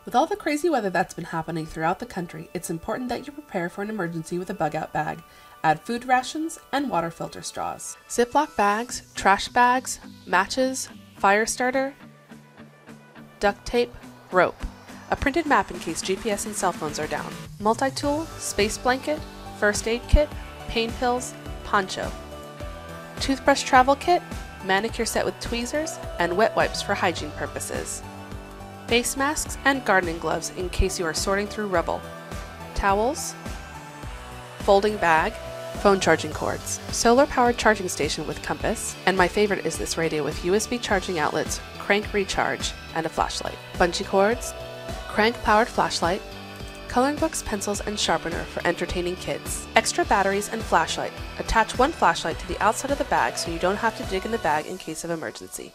With all the crazy weather that's been happening throughout the country, it's important that you prepare for an emergency with a bug-out bag. Add food rations and water filter straws. Ziploc bags, trash bags, matches, fire starter, duct tape, rope, a printed map in case GPS and cell phones are down, multi-tool, space blanket, first aid kit, pain pills, poncho, toothbrush travel kit, manicure set with tweezers, and wet wipes for hygiene purposes, face masks and gardening gloves in case you are sorting through rubble, towels, folding bag, phone charging cords, solar powered charging station with compass, and my favorite is this radio with USB charging outlets, crank recharge, and a flashlight, bungee cords, crank powered flashlight, coloring books, pencils, and sharpener for entertaining kids, extra batteries and flashlight. Attach one flashlight to the outside of the bag so you don't have to dig in the bag in case of emergency.